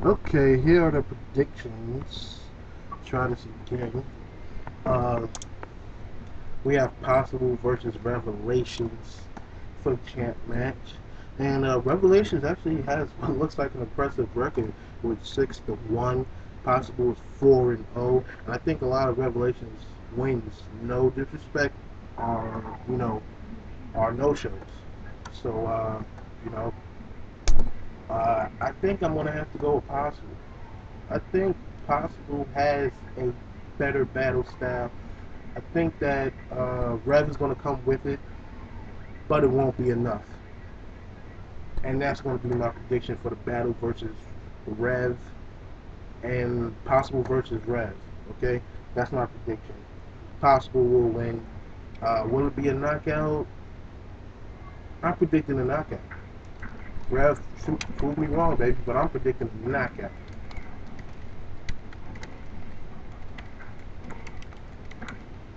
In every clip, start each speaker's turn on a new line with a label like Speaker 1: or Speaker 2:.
Speaker 1: Okay, here are the predictions. Try this again. Uh, we have Possible versus Revelations for the champ match. And Revelations actually has what looks like an impressive record with 6-1. Possible is 4-0. And I think a lot of Revelations wins, no disrespect, are, are no-shows. So, you know, I think I'm going to have to go with Possible. I think Possible has a better battle style. I think that Rev is going to come with it, but it won't be enough. And that's going to be my prediction for the battle versus Rev and Possible versus Rev. Okay, that's my prediction. Possible will win. Will it be a knockout? I'm predicting a knockout. Rev, prove me wrong, baby, but I'm predicting a knockout.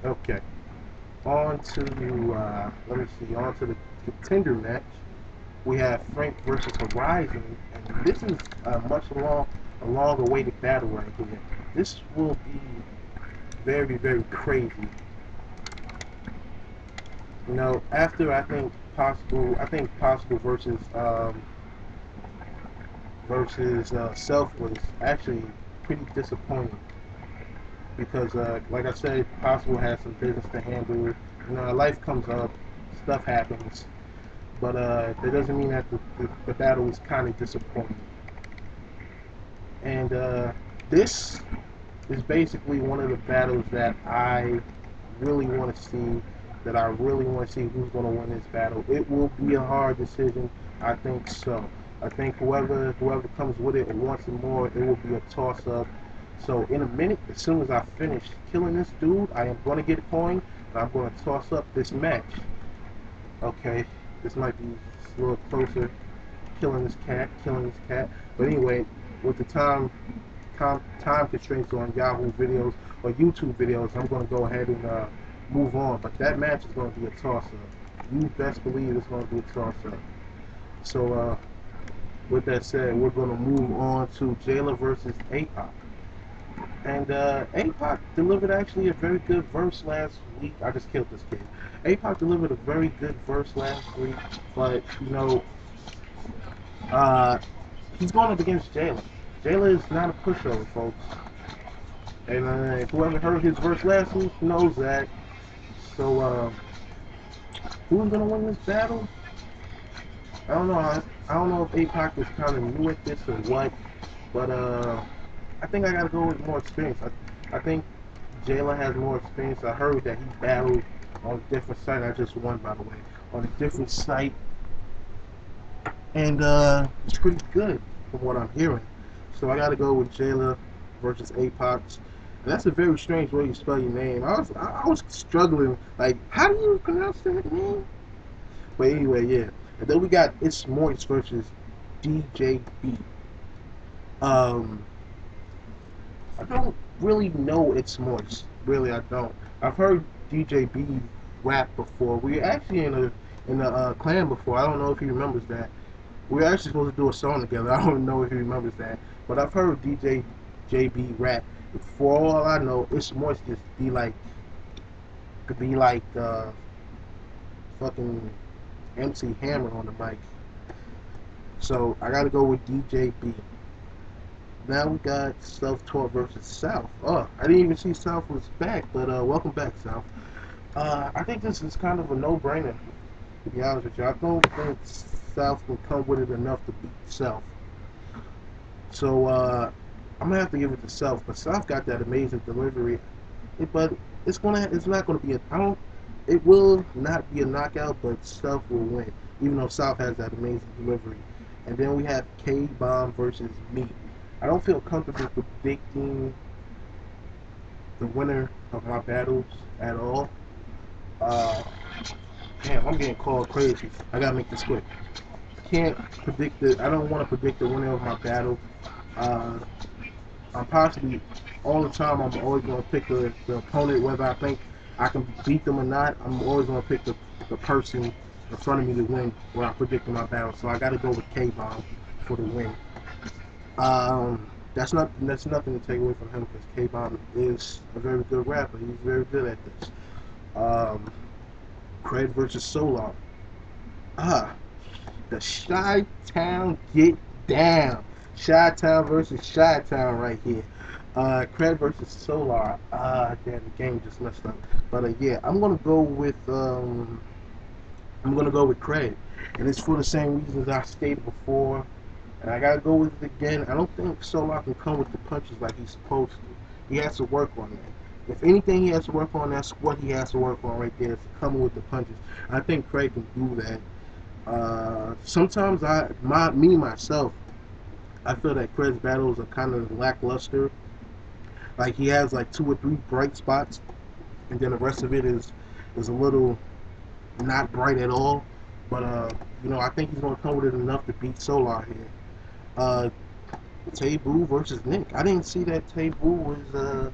Speaker 1: Okay. On to let me see. On to the contender match. We have Frank versus Horizon, and this is a a long-awaited battle right here. This will be very, very crazy. After I think Possible versus Self was actually pretty disappointing because, like I said, Possible has some business to handle. Life comes up, stuff happens, but that doesn't mean that the battle was kind of disappointing. And this is basically one of the battles that I really want to see. That I really want to see who's going to win this battle. It will be a hard decision. I think so. I think whoever comes with it and wants it more, it will be a toss up. So in a minute, as soon as I finish killing this dude, I am going to get a coin and I'm going to toss up this match. Okay, this might be a little closer. Killing this cat. But anyway, with the time constraints on Yahoo videos or YouTube videos, I'm going to go ahead and move on. But that match is going to be a toss-up. You best believe it's going to be a toss-up. So, with that said, we're going to move on to Jayla versus APOC. And APOC delivered actually a very good verse last week. I just killed this kid. APOC delivered a very good verse last week, but uh, he's going up against Jayla. Jayla is not a pushover, folks. And whoever heard his verse last week knows that. So, who's gonna win this battle? I don't know. I don't know if APOC is kind of new at this or what, but I think I gotta go with more experience. I think Jayla has more experience. I heard that he battled on a different site. I just won, by the way, on a different site, and it's pretty good from what I'm hearing. So I gotta go with Jayla versus APOC. And that's a very strange way to spell your name. I was struggling. Like, how do you pronounce that name? But anyway, yeah. And then we got It's Moist versus DJB. Um, I don't really know It's Moist. Really, I don't. I've heard DJB rap before. We were actually in a clan before. I don't know if he remembers that. We were actually supposed to do a song together. I don't know if he remembers that. But I've heard DJ JB rap. For all I know, It's Moist just could be like fucking MC Hammer on the mic. So I gotta go with DJB. Now we got Self Taught versus South. Oh, I didn't even see South was back, but welcome back, South. I think this is kind of a no-brainer, to be honest with you. I don't think South will come with it enough to beat South. So I'm gonna have to give it to South, but South got that amazing delivery. But it's not gonna be a I don't it will not be a knockout, but South will win, even though South has that amazing delivery. And then we have K Bomb versus me. I don't feel comfortable predicting the winner of my battles at all. Uh, Damn, I'm getting called crazy. I gotta make this quick. Can't predict it. I don't want to predict the winner of my battle. Uh, I'm possibly all the time. I'm always gonna pick the opponent, whether I think I can beat them or not. I'm always gonna pick the person in front of me to win when I'm predicting my battle. So I got to go with K Bomb for the win. That's nothing to take away from him because K-Bomb is a very good rapper. He's very good at this. Um, Craig versus Solar. Ah, the Chi-Town get down. Chi-Town versus Chi-Town right here. Craig versus Solar. Damn, the game just messed up. But yeah, I'm gonna go with Craig, and it's for the same reasons I stated before. And I gotta go with it again. I don't think Solar can come with the punches like he's supposed to. He has to work on that. If anything he has to work on, that's what he has to work on right there. Is coming with the punches. I think Craig can do that. Sometimes myself, I feel that Craig's battles are kind of lackluster. Like he has like two or three bright spots, and then the rest of it is a little not bright at all. But I think he's gonna come with it enough to beat Solar here. Uh, Taboo versus Nick. I didn't see that Taboo was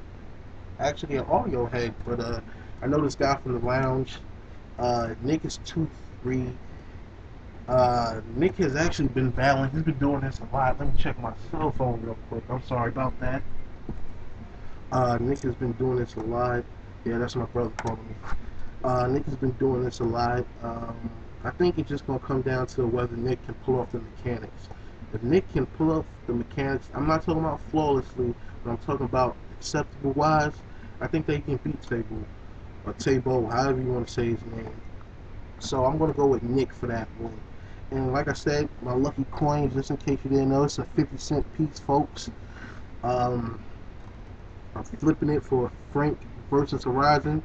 Speaker 1: actually an audio head, but I know this guy from the lounge. Nick is 2-3. Nick has actually been battling. He's been doing this a lot. Let me check my cell phone real quick. I'm sorry about that. Nick has been doing this a lot. Yeah, that's my brother calling me. Nick has been doing this a lot. I think it's just going to come down to whether Nick can pull off the mechanics. If Nick can pull off the mechanics, I'm not talking about flawlessly, but I'm talking about acceptable wise. I think they can beat Tabo or Tabo, however you want to say his name. So I'm going to go with Nick for that one. And like I said, my lucky coin, just in case you didn't know, it's a 50-cent piece, folks. Um, I'm flipping it for Frank versus Horizon.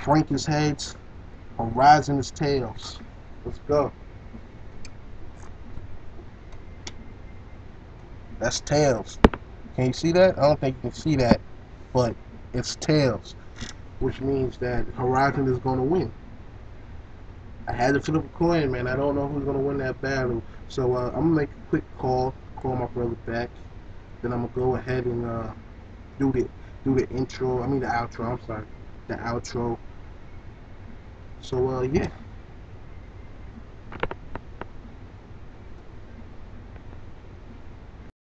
Speaker 1: Frank is heads, Horizon is tails. Let's go. That's tails. Can you see that? I don't think you can see that, but it's tails, which means that Horizon is going to win. I had to flip a coin, man. I don't know who's going to win that battle. So I'm going to make a quick call my brother back. Then I'm going to go ahead and do the intro. I mean the outro. I'm sorry. The outro. So, yeah.